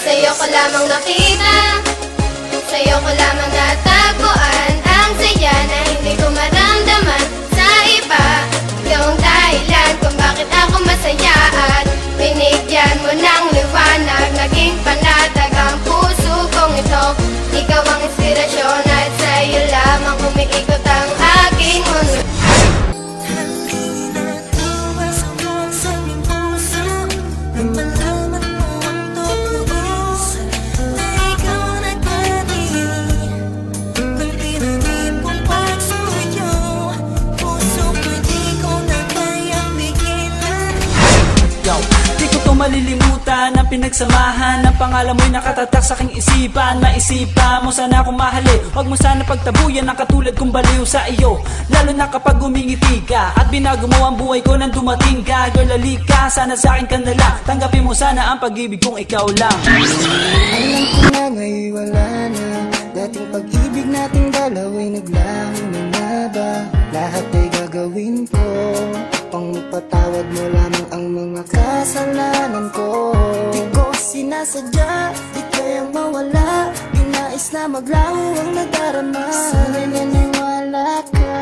Sa'yo ko lamang nakita, sa'yo ko lamang natagpuan ang saya na hindi ko maramdaman sa iba. Ikaw ang dahilan kung bakit ako masaya at binigyan mo ng liwanag. Naging panatag ang puso kong ito. Ikaw ang inspirasyon at sa'yo lamang umiikot ang aking mundo. Malilimutan ang pinagsamahan ng pangalan mo'y nakatatak sa aking isipan. Maisipan mo sana akong mahali, huwag mo sana pagtabuyan ang katulad kong baliw sa iyo. Lalo na kapag umingiti ka at binago mo ang buhay ko nang dumating ka. Girl, halika, sana sa akin ka na lang. Tanggapin mo sana ang pag-ibig kong ikaw lang. Alam ko na ngayon wala na, dating pag-ibig nating dalawa'y naglaho na ba? Lahat ay gagawin ko pang patawad mo lamang ang mga kasalanan ko. Di ko sinasadya, di kayang mawala. Di nais na maglaho ang nadarama. Sana'y naniwala ka.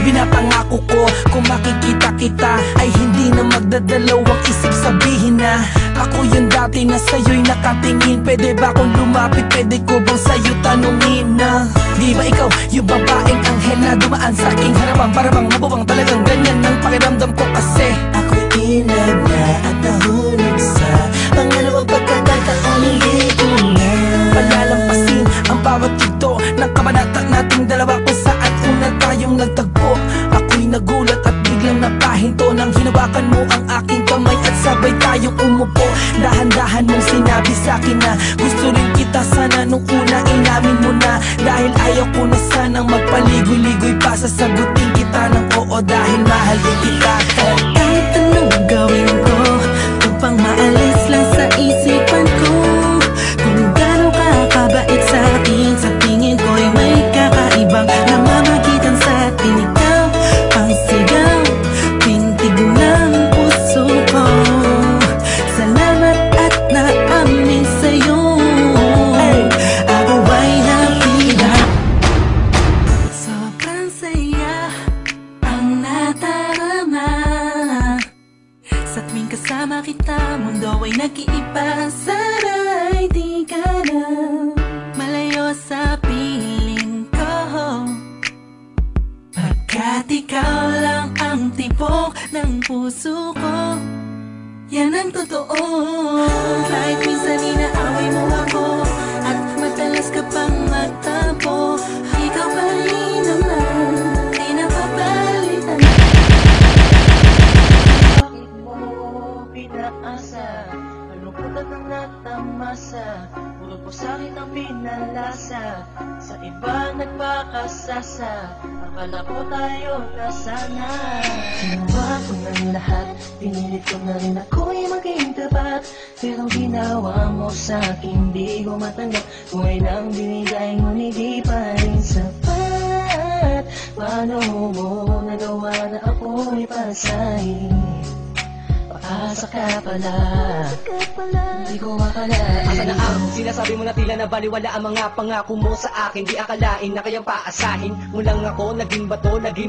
Pinapangako ko kung makikita kita ay hindi na magdadalawang isip sabihin na ako yung dati na sa'yo'y nakatingin. Pwede ba kung lumapit, pwede ko bang sa'yo tanungin na di ba ikaw yung babaeng anghel na dumaan sa aking harapan? Para bang mabubang talagang ganyan ang pakiramdam ko kasi ako'y inag na at nahulog sa pangalawang pagkakataon. Hindi ko na palalampasin ang bawat yugto ng kabanata nating dalawa kung saan una tayong nagtagpo. Ako'y nagulat at biglang napahinto nang hinawakan mo ang aking kamay at sabay tayong umupo. Dahan-dahan mong sinabi sa'kin na gusto rin kita sana nung una inamin mo na. Dahil ayaw ko na sanang magpaligoy-ligoy pa, sasagutin kita ng oo dahil mahal din kita. Kahit anong gawin ko, upang maalis lang sa isipan ko kung gano'ng kakabait sa'kin. Sa tingin ko'y may kakaibang namamagitan sa'tin. Ikaw ang sigaw, pintig ng puso ko. Salamat at naamin sa'yo. Ako ay napila. Sobrang saya ang natarama sa tuwing kasama kita. Mundo ay nag-iiba. Sana'y di ka na malayo sa piling ko, pagkat ikaw lang ang tibok ng puso ko. Yan ang totoo. Kahit minsan inaaway mo ako at madalas ka pang magtampo, ikaw pa rin naman, di napapalitan. Bakit mo pinaasa? Ano ko ang natamasa? Puro po sa'kin ang pinalasa. Sa iba nagpakasasa, akala ko tayo na sana. Ginawa ko ng lahat, pinilit ko na rin ako'y maging tapat. Pero ginawa mo sa'kin, di ko matanggap. Kung ay nang binigay ngunit di pa rin sapat. Paano mo nagawa na ako'y pasahin? Paasa ka pala, di ko akalain. Asa na ang sinasabi mo na tila na baliwala ang mga pangako mo sa akin? Di akalain na kayang paasahin mo lang ako. Naging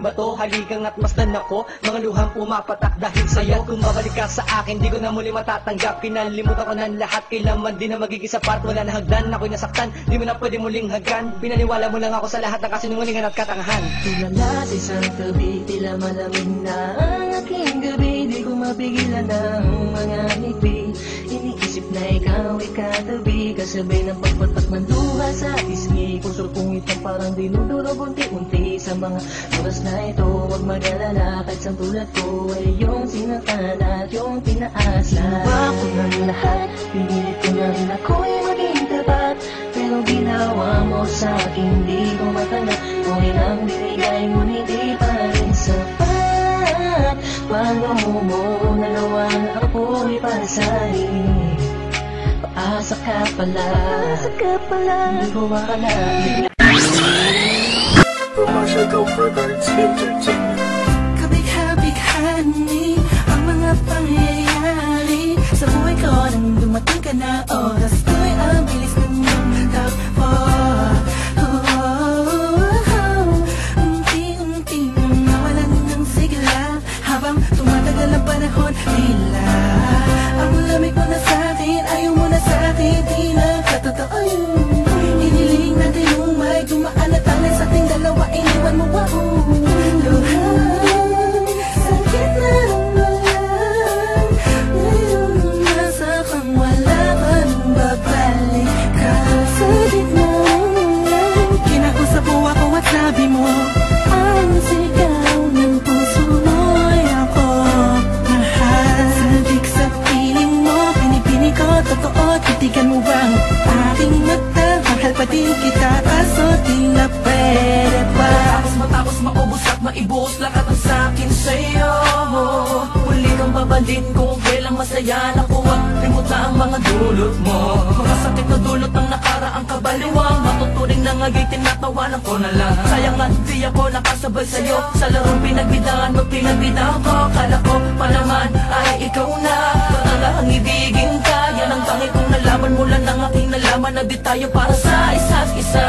bato, haligang at masdan ako. Mga luhang pumapatak dahil sa'yo. Kung babalik ka sa akin, di ko na muli matatanggap. Pinalimutan ko ng lahat, kailanman di na magiging sapat. Wala na hagdan, ako'y nasaktan, di mo na pwede muling hagkan. Pinaniwala mo lang ako sa lahat ng kasinungalingan at katangahan. Tulala sa isang tabi, tila malamig na ang aking gabi. Di ko mapigilan ang mga ngiti. Iniisip na ikaw ay katabi, kasabay ng pagpatak ng luha sa pisngi. Puso kong itong parang dinudurog unti-unti. Sa mga oras na ito, huwag mag-alala, kahit sa tulad ko ay yung sinaktan at yung pinaasa. Ginawa ko ng lahat, pinilit ko na rin ako'y maging tapat. Pero ginawa mo sa'kin, di ko matanggap. Kung ilang binigay ngunit di pa rin sapat. Paano mo nagawa na ako'y pasahin? Paasa ka pala, di ko akalain. Commercial Records Entertainment. Kabig-habig-hani ang mga pangyayari ka na. Oras ko'y ang bilis ng takbo. Unti-unti nang nawalan ng sigla. Habang tumatagal ang panahon, tila ang lamig mo na sa'kin, ayaw mo na sa'kin, di na katotoo yun. Iniling natin yung may dumaan na talay sa ating dalawa, iniwan mo ba luhan? Sakit na ramdaman, ngayon nasa kang wala ka nang babalik ka sa gitna. Kinausap mo ako at sabi mo, ang sigaw ng puso mo'y ako mahal. Sabik sa piling mo, pinipini ko, totoo, titigan mo bang aking mata? Mahal pa din kita, kaso di na pwede pa. Matapos maubos at maibuhos lahat ang sa'kin sa'yo. Huli kang babalik kung kailang masaya na kuwag limuta ang mga dulot mo. Mga sakit na dulot ng nakaraang kabaliwang matuturing na nga'y tinatawanan ko na lang. Sayang at di ako nakasabay sa'yo sa larong pinagbidaan mo, pinagbidaan ko. Kala ko pa naman ay ikaw na ang ibigin ka. Yan ang tangi kong nalaman mula ng aking nalaman na di tayo para sa isa't isa.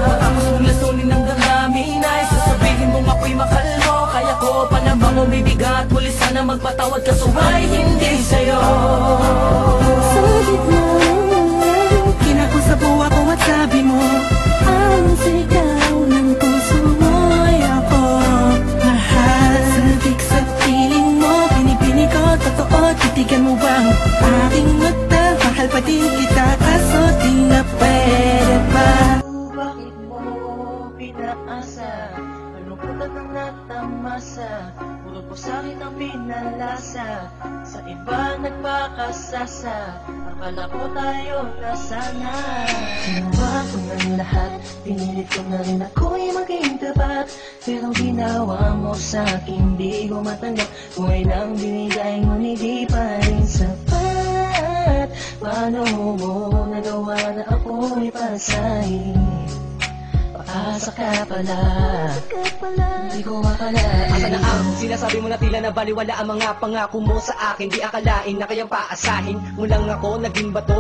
Matapos mong lasunin ng damdamin ay sasabihin mong ako'y mahal mo. Kaya ko pa namang umibigat, huli sana magpatawad ka, suway hindi sa'yo. Sa gitna, kinakusap mo ako at sabi mo, ang sigaw ng puso mo'y ako mahal. Sabik sa piling mo, pinipini ko, totoo, titigan mo bang aking mata? Mahal pa din kita, kaso di na pwede pa. Bakit mo pinaasa? Malungkot at ang natamasa, puro po sakit ang pinalasa. Sa iba nagpakasasa, akala ko tayo na sana. Ginawa ko ng lahat, pinilit ko na rin ako'y maging tapat. Pero ginawa mo sa'kin, di ko matanggap. Kung ilang binigay ngunit di pa rin sapat. Paano mo nagawa na ako'y pasahin? Paasa ka pala, di ko makalain. Asa na ang sinasabi mo na tila na baliwala ang mga pangako mo sa akin? Di akalain na kayang paasahin mo lang ako. Naging bato,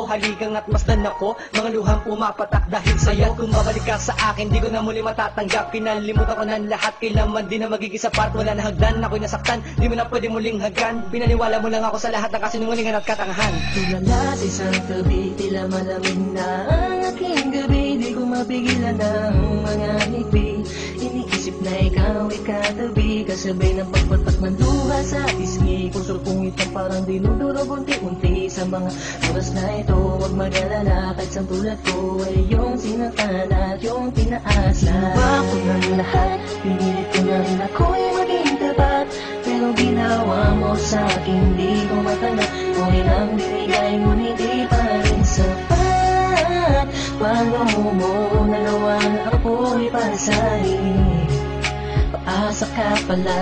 haligang at masdan ako. Mga luhang pumapatak dahil sa'yo. Kung babalik ka sa akin, di ko na muli matatanggap. Pinalimutan ko ng lahat, kailanman di na magiging sapat. Wala na hagdan, ako'y nasaktan, di mo na pwede muling hagan. Pinaniwala mo lang ako sa lahat ng kasinungalingan at katangahan. Tulala sa isang tabi, tila malamig na ang aking gabi. Di ko mapigilan ang mga ngiti. Iniisip na ikaw ay katabi, kasabay ng pagpatak ng luha sa pisngi. Puso kong ito parang dinudurog unti-unti. Sa mga oras na ito, huwag mag-alala, kahit sa tulad ko ay yung sinaktan at yung tinaasa. Ginawa ko ng lahat, pinilit ko na rin ako'y maging tapat. Pero ginawa mo sa'kin, di ko matanggap. Kung ilang binigay ngunit di pa rin sapat. Paano mo nagawa na ako'y pasahin? Paasa ka pala,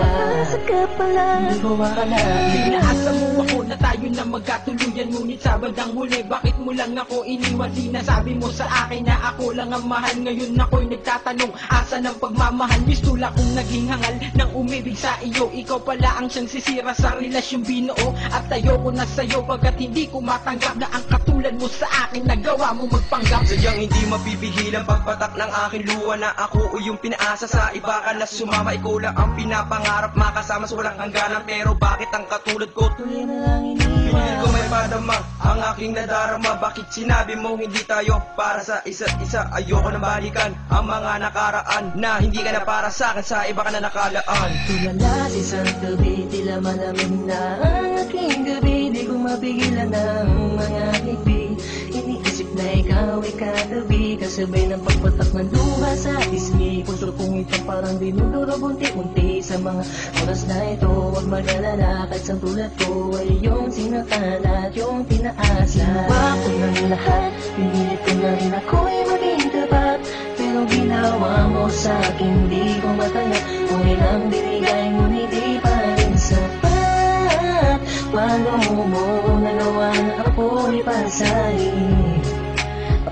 di ko makalain. Inaasa mo ako na tayo na magkatuluyan, ngunit sa bandang huli bakit mo lang ako iniwan? Sinasabi mo sa akin na ako lang ang mahal. Ngayon ako'y nagtatanong, asa ng pagmamahal? Mistula kong naging hangal ng umibig sa iyo. Ikaw pala ang siyang sisira sa relasyong binuo. At ayoko na sa'yo pagkat hindi ko matanggap na ang katulad mo sa akin nagawa mo magpanggap. Sadyang hindi mapipigil ang pagpatak ng aking luha na ako o yung pinaasa sa iba ka na sumama. Ikaw lang ang pinapangarap, makasama sa walang hangganan. Pero bakit ang katulad ko Tuloy na lang pinig ko iniwan. may padama ang aking nadarama? Bakit sinabi mo hindi tayo para sa isa't isa? Ayoko na balikan ang mga nakaraan na hindi ka na para sa akin, sa iba ka na nakalaan. Tulala sa isang tabi, tila malamig na ang aking gabi. Di ko mapigilan ang mga ngiti. Iniisip na ikaw ay katabi, kasabay ng pagpatak ng luha sa pisngi. Puso kong ito parang dinudurog unti-unti. Sa mga oras na ito, huwag mag-alala, kahit sa tulad ko ay yung sinaktan at yung tinaasa. Ginawa ko ng lahat, pinilit ko na rin ako'y maging tapat. Pero ginawa mo sa'kin, di ko matanggap. Kung ilang binigay ngunit di pa rin sapat. Paano mo nagawa na ako'y pasahin?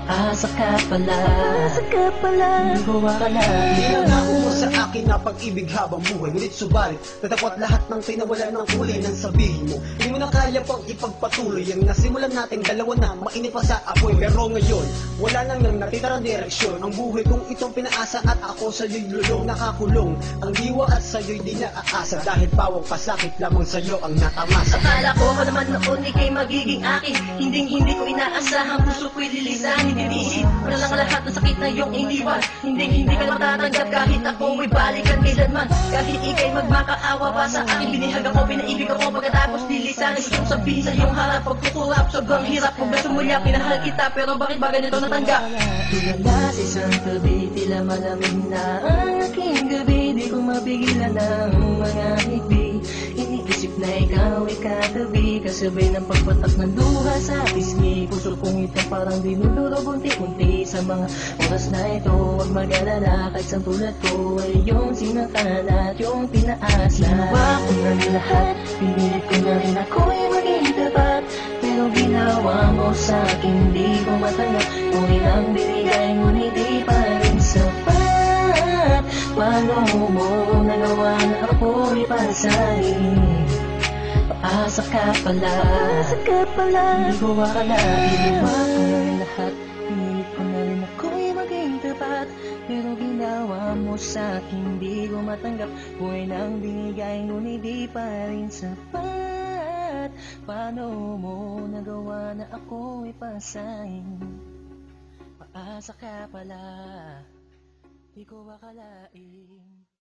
Paasa ka pala, hindi ko akalain. Di na nako mo sa akin na pag-ibig habang buhay. Ngunit subalit, natakwat lahat ng pinawalan ng kulay nang sabihin mo. Hindi mo na kaya pang ipagpatuloy ang nasimulan natin dalawa na mainit pa sa apoy. Pero ngayon, wala nang natitirang direksyon. Ang buhay kong itong pinaasa at ako sa'yo'y lulong nakakulong. Ang diwa at sa'yo'y di naaasa dahil bawang pasakit lamang sa'yo ang natamasa. Akala ko naman noon ika'y magiging akin. Hindi ko inaasahan, puso ko'y lilisanin. Iniisip ko na lang lahat ng sakit na iyong iniwan. Hindi ka matatanggap kahit ako may balikan kailanman. Kahit ika'y magmakaawa pa sa akin. Binihag ako, pinaibig ako, pagkatapos lilisanin. Gustong sabihin sa iyong harap, pagkukurap, sobrang hirap. Kung beso mula, pinahal kita, pero bakit ba ganito natanggap? Tulala sa isang tabi, tila malamig na ang aking gabi. Di ko mapigilan ang mga ngiti. Iniisip na ikaw ay katabi, kasabay ng pagpatak ng luha sa pisngi. Puso kong ito parang dinudurog unti-unti sa mga oras na ito. Huwag mag-alala, kahit sa tulad ko ay yung sinakal at yung pinaasa. Ginawa ko na lahat, pinilit ko na rin ako'y maging tapat. Pero ginawa mo sa'kin, di ko matanggap. Kung ilang binigay ngunit di pa rin sapat. Paano mo nagawa na ako'y pasahin? Paasa ka pala, hindi ko akalain. Ginawa ko na rin lahat, pinilit ko na rin ako'y maging tapat. Pero ginawa mo sa'kin, di ko matanggap. Buhay nang binigay, ngunit di pa rin sapat. Paano mo nagawa na ako'y pasahin? Paasa ka pala, di ko akalain.